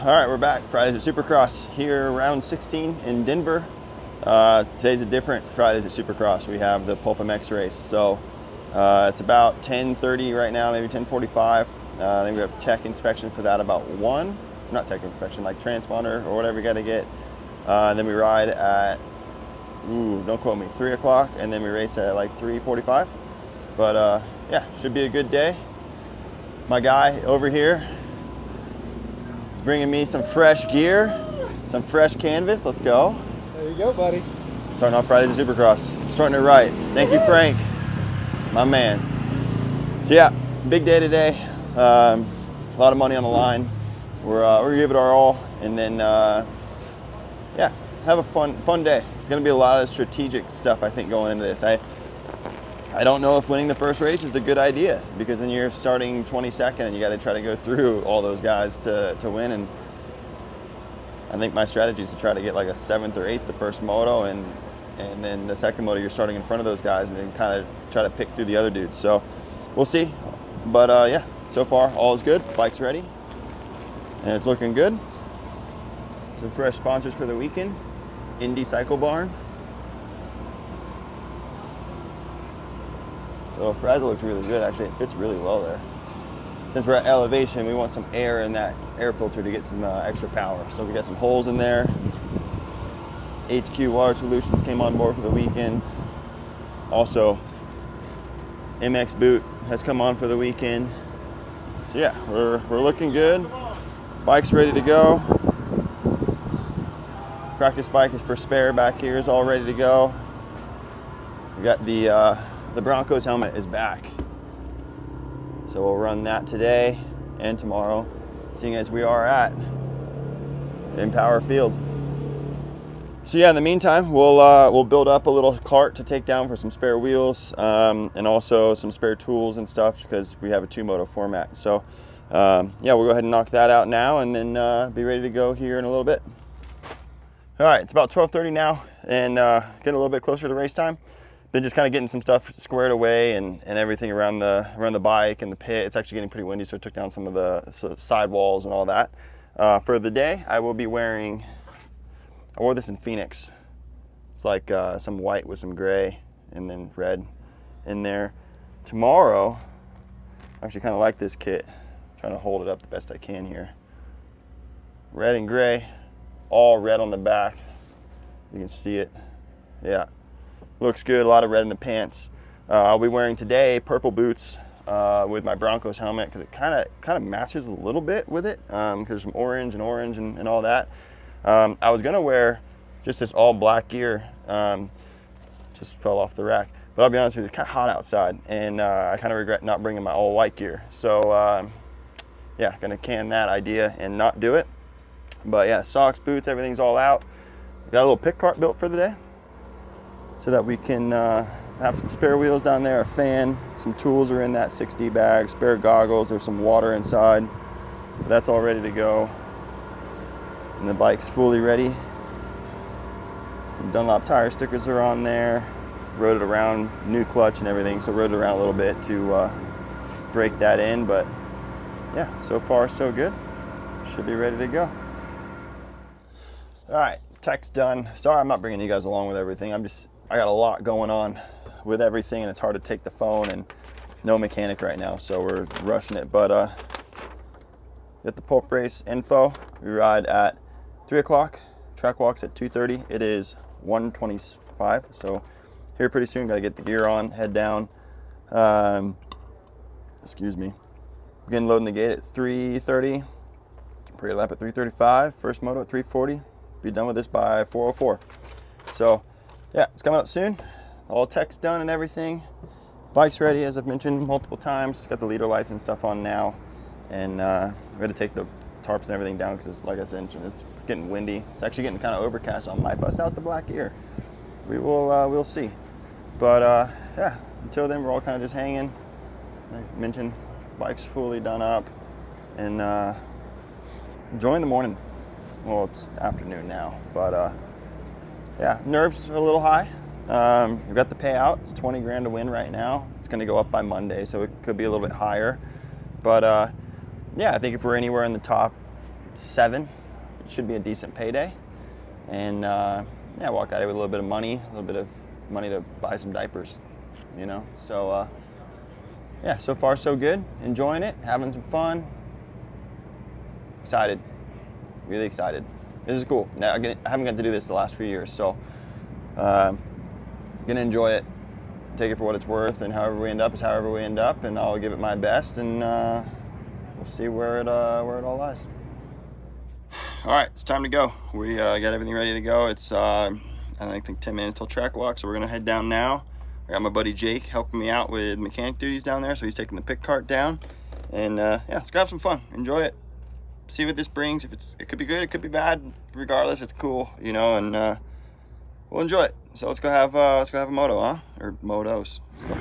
All right, we're back. Fridays at Supercross here, round 16 in Denver. Today's a different Fridays at Supercross. We have the Pulp Mx race. So it's about 10:30 right now, maybe 10:45. I think we have tech inspection for that about 1. Not tech inspection, like transponder or whatever you got to get. Then we ride at, don't quote me, 3 o'clock, and then we race at like 3:45. But yeah, should be a good day. My guy over here is bringing me some fresh gear, some fresh canvas. Let's go. There you go, buddy. Starting off Fridays at Supercross. Starting it right. Thank you, Frank, my man. So yeah, big day today. A lot of money on the line. We're gonna give it our all, and then yeah, have a fun day. It's gonna be a lot of strategic stuff, I think, going into this. I don't know if winning the first race is a good idea, because then you're starting 22nd and you got to try to go through all those guys to win. And I think my strategy is to try to get like a 7th or 8th the first moto, and then the second moto you're starting in front of those guys, and then kind of try to pick through the other dudes. So we'll see. But yeah, so far all is good. Bike's ready and it's looking good. Some fresh sponsors for the weekend. Indy Cycle Barn. So Frazzle looks really good, actually. It fits really well there. Since we're at elevation, we want some air in that air filter to get some extra power. So we got some holes in there. HQ Water Solutions came on board for the weekend. Also, MX Boot has come on for the weekend. So yeah, we're looking good. Bike's ready to go. Practice bike is for spare back here, is all ready to go. We got the Broncos helmet is back. So we'll run that today and tomorrow, seeing as we are at Empower Field. So yeah, in the meantime, we'll build up a little cart to take down for some spare wheels, and also some spare tools and stuff, because we have a 2-moto format. So yeah, we'll go ahead and knock that out now, and then be ready to go here in a little bit. All right, it's about 12:30 now, and getting a little bit closer to race time. Been just kind of getting some stuff squared away and everything around the bike and the pit. It's actually getting pretty windy, so I took down some of the side walls and all that. For the day, I will be wearing, I wore this in Phoenix. It's like some white with some gray and then red in there. Tomorrow, I actually kind of like this kit. I'm trying to hold it up the best I can here. Red and gray, all red on the back. You can see it, yeah. Looks good, a lot of red in the pants. I'll be wearing today purple boots with my Broncos helmet, because it kind of matches a little bit with it, because there's some orange and all that. I was gonna wear just this all black gear, just fell off the rack. But I'll be honest with you, it's kind of hot outside, and I kind of regret not bringing my all white gear. So yeah, gonna can that idea and not do it. But yeah, socks, boots, everything's all out. Got a little pit cart built for the day, so that we can have some spare wheels down there, a fan, some tools are in that 6D bag, spare goggles, there's some water inside. But that's all ready to go. And the bike's fully ready. Some Dunlop tire stickers are on there. Rode it around, new clutch and everything, so rode it around a little bit to break that in. But yeah, so far so good. Should be ready to go. All right, tech's done. Sorry I'm not bringing you guys along with everything. I got a lot going on with everything, and it's hard to take the phone, and no mechanic right now, so we're rushing it. But get the Pulp race info. We ride at 3 o'clock, track walks at 2:30. It is 1:25, so here pretty soon. Got to get the gear on, head down. Excuse me. Begin loading the gate at 3:30. Pre-lap at 3:35. First moto at 3:40. Be done with this by 4:04. So yeah, it's coming up soon. All tech's done and everything. Bike's ready, as I've mentioned multiple times. Got the leader lights and stuff on now. And I'm gonna take the tarps and everything down, because like I said, it's getting windy. It's actually getting kind of overcast, so I might bust out the black gear. We'll see. But yeah, until then, we're all kind of just hanging. Like I mentioned, bike's fully done up, and enjoying the morning. Well, it's afternoon now, but yeah, nerves are a little high. We've got the payout. It's 20 grand to win right now. It's going to go up by Monday, so it could be a little bit higher. But yeah, I think if we're anywhere in the top 7. It should be a decent payday. And yeah, I walk out here with a little bit of money to buy some diapers, you know. So yeah, so far so good. Enjoying it, having some fun. Excited, really excited. This is cool. Now, I haven't got to do this the last few years, so gonna enjoy it. Take it for what it's worth, and however we end up is however we end up, and I'll give it my best, and we'll see where it all lies. All right, it's time to go. We got everything ready to go. It's I think 10 minutes till track walk, so we're gonna head down now. I got my buddy Jake helping me out with mechanic duties down there, so he's taking the pick cart down, and yeah, let's go have some fun, enjoy it, see what this brings. If it could be good, it could be bad. Regardless, it's cool, you know, and we'll enjoy it. So let's go have a moto, huh? Or motos. Let's go.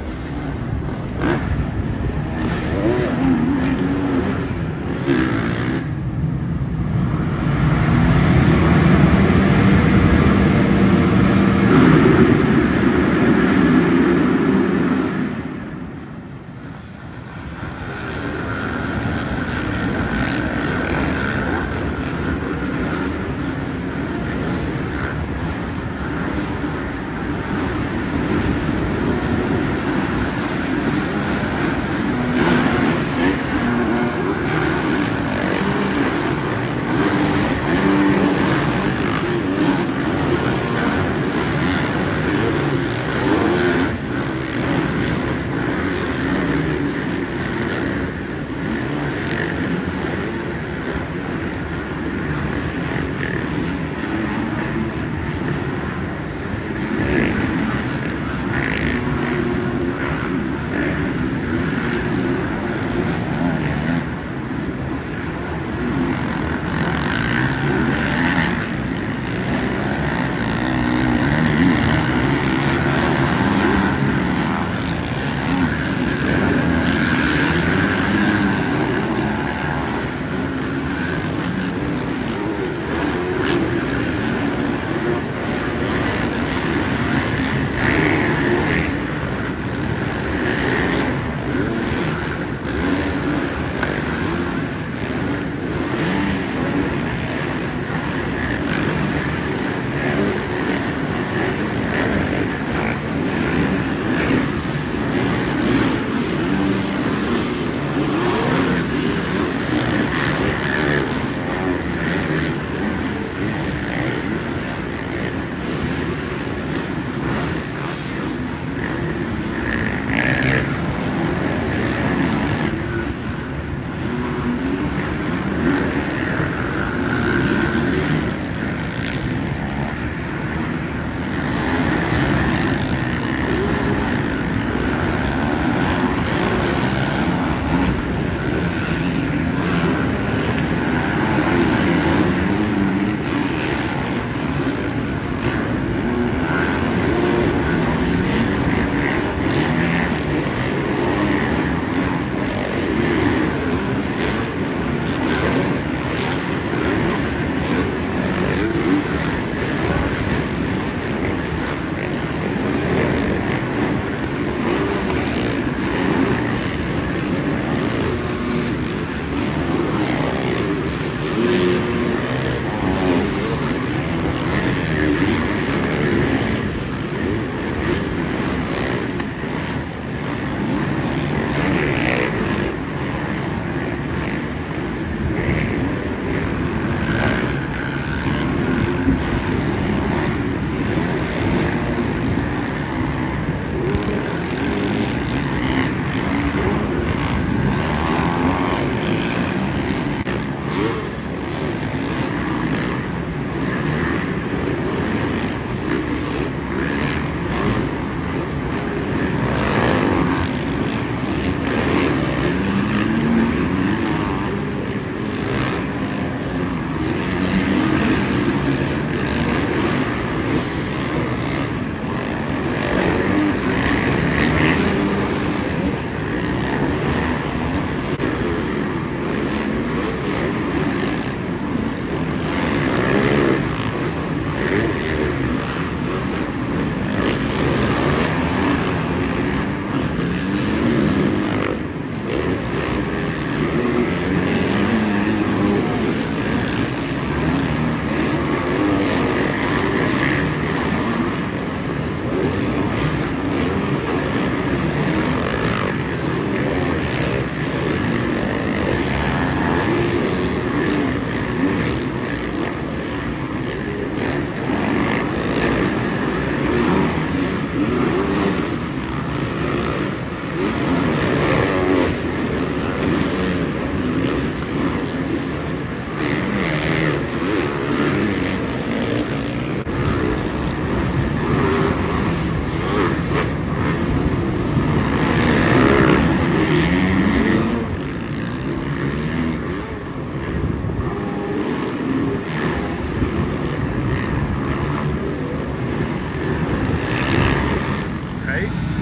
right?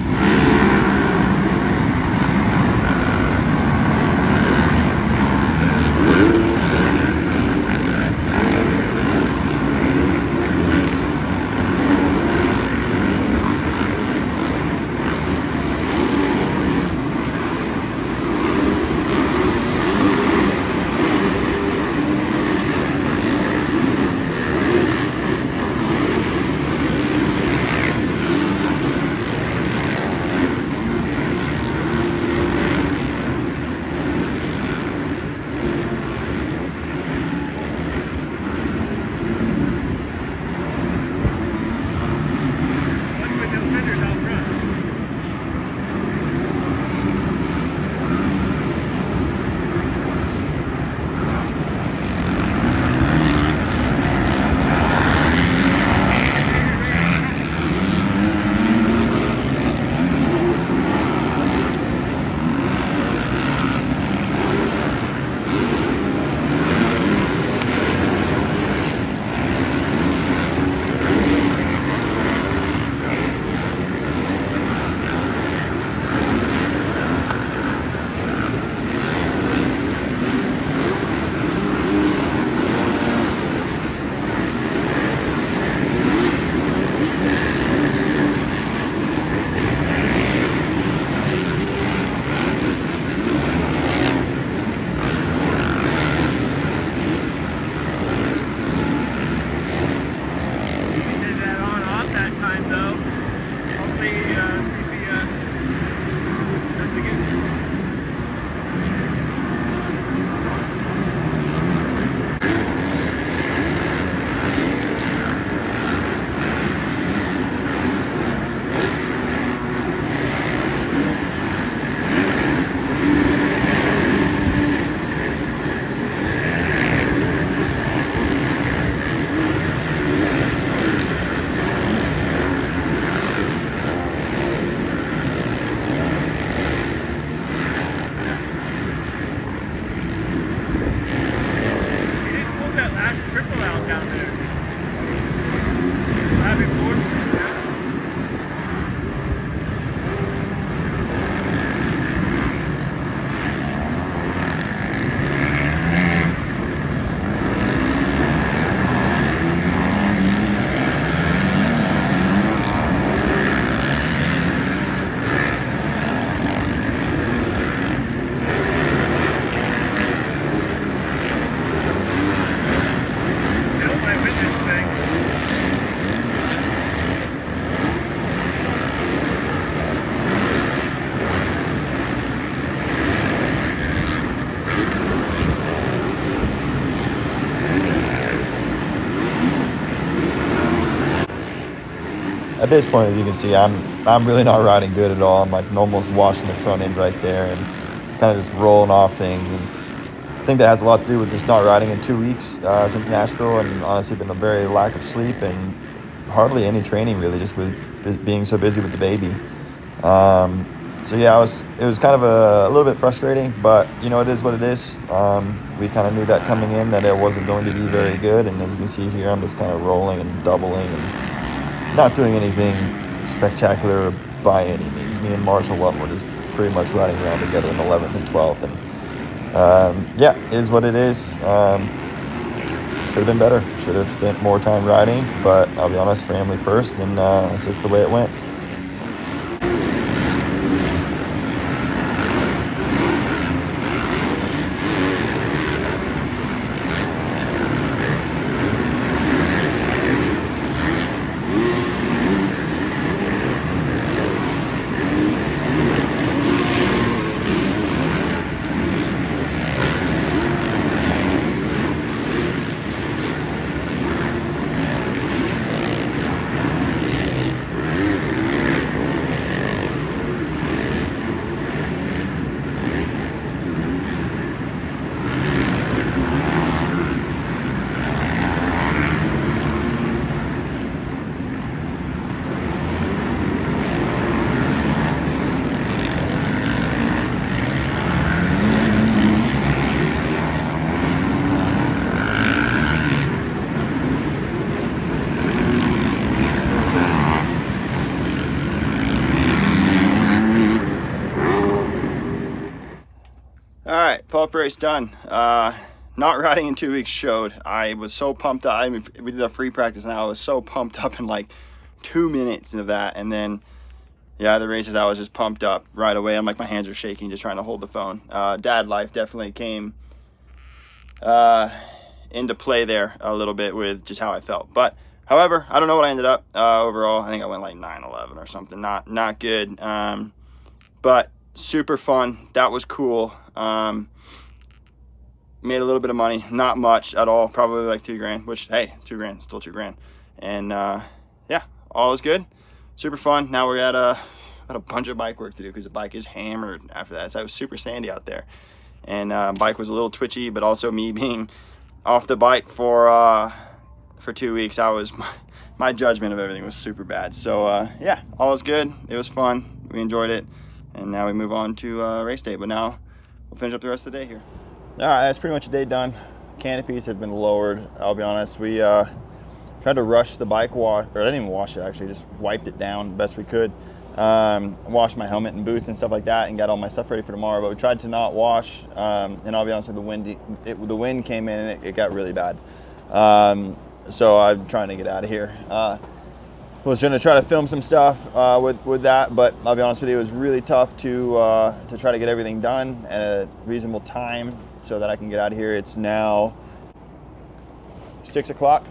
At this point, as you can see, I'm really not riding good at all. I'm like almost washing the front end right there and kind of just rolling off things. And I think that has a lot to do with just not riding in 2 weeks since Nashville, and honestly been a very lack of sleep and hardly any training really, just with being so busy with the baby. So yeah, it was kind of a little bit frustrating, but you know, it is what it is. We kind of knew that coming in, that it wasn't going to be very good. And as you can see here, I'm just kind of rolling and doubling and not doing anything spectacular by any means. Me and Marshall Lutton were just pretty much riding around together in 11th and 12th. And yeah, is what it is. Should have been better. Should have spent more time riding, but I'll be honest, family first, and that's just the way it went. Pulp race done. Not riding in 2 weeks showed. I was so pumped up. I mean, we did a free practice and I was so pumped up in like 2 minutes of that. And then, yeah, the races I was just pumped up right away. I'm like, my hands are shaking just trying to hold the phone. Dad life definitely came into play there a little bit with just how I felt. But however, I don't know what I ended up overall. I think I went like 9-11 or something. Not good. But super fun. That was cool. Made a little bit of money, not much at all, probably like $2 grand, which, hey, $2 grand, still $2 grand. And yeah, all is good, super fun. Now we're at a bunch of bike work to do because the bike is hammered after that. So it was super sandy out there, and bike was a little twitchy, but also me being off the bike for 2 weeks, my judgment of everything was super bad. So yeah, all is good. It was fun. We enjoyed it, and now we move on to race day. But now we'll finish up the rest of the day here. All right, that's pretty much a day done. Canopies have been lowered. I'll be honest, we tried to rush the bike wash, or I didn't even wash it actually, just wiped it down the best we could. Washed my helmet and boots and stuff like that and got all my stuff ready for tomorrow, but we tried to not wash, and I'll be honest with you, the wind came in and it got really bad. So I'm trying to get out of here. Was going to try to film some stuff with that, but I'll be honest with you, it was really tough to try to get everything done at a reasonable time so that I can get out of here. It's now 6 o'clock.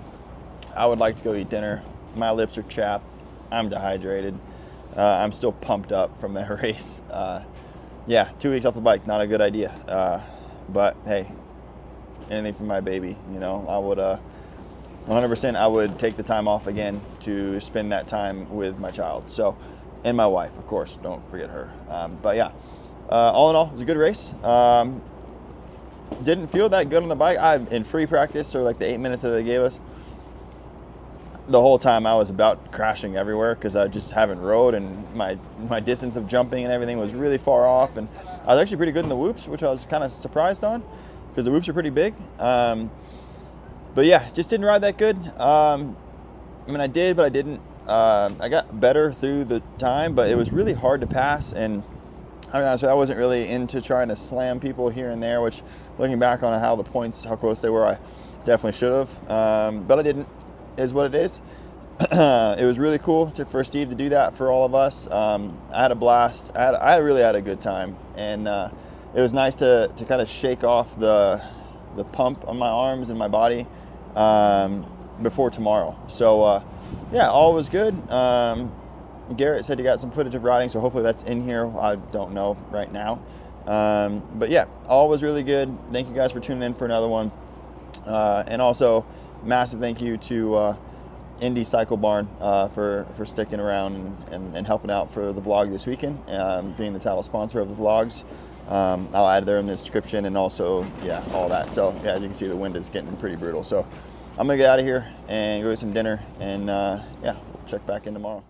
I would like to go eat dinner. My lips are chapped. I'm dehydrated. I'm still pumped up from that race. Yeah, 2 weeks off the bike, not a good idea. But hey, anything for my baby, you know. I would 100% I would take the time off again to spend that time with my child. So, and my wife, of course, don't forget her. But yeah, all in all, it was a good race. Didn't feel that good on the bike. In free practice, or like the 8 minutes that they gave us, the whole time I was about crashing everywhere because I just haven't rode, and my distance of jumping and everything was really far off. And I was actually pretty good in the whoops, which I was kind of surprised on because the whoops are pretty big. But yeah, just didn't ride that good. I mean, I did, but I didn't. I got better through the time, but it was really hard to pass. And I mean, I wasn't really into trying to slam people here and there, which looking back on how close they were, I definitely should have. But I didn't, is what it is. It was really cool for Steve to do that for all of us. I had a blast. I really had a good time. And it was nice to kind of shake off the pump on my arms and my body before tomorrow. So yeah, all was good. Garrett said he got some footage of riding, so hopefully that's in here. I don't know right now. But yeah, all was really good. Thank you guys for tuning in for another one. And also massive thank you to Indy Cycle Barn for sticking around and helping out for the vlog this weekend, being the title sponsor of the vlogs. I'll add there in the description, and also, yeah, all that. So yeah, as you can see, the wind is getting pretty brutal. So I'm gonna get out of here and go get some dinner, and yeah, we'll check back in tomorrow.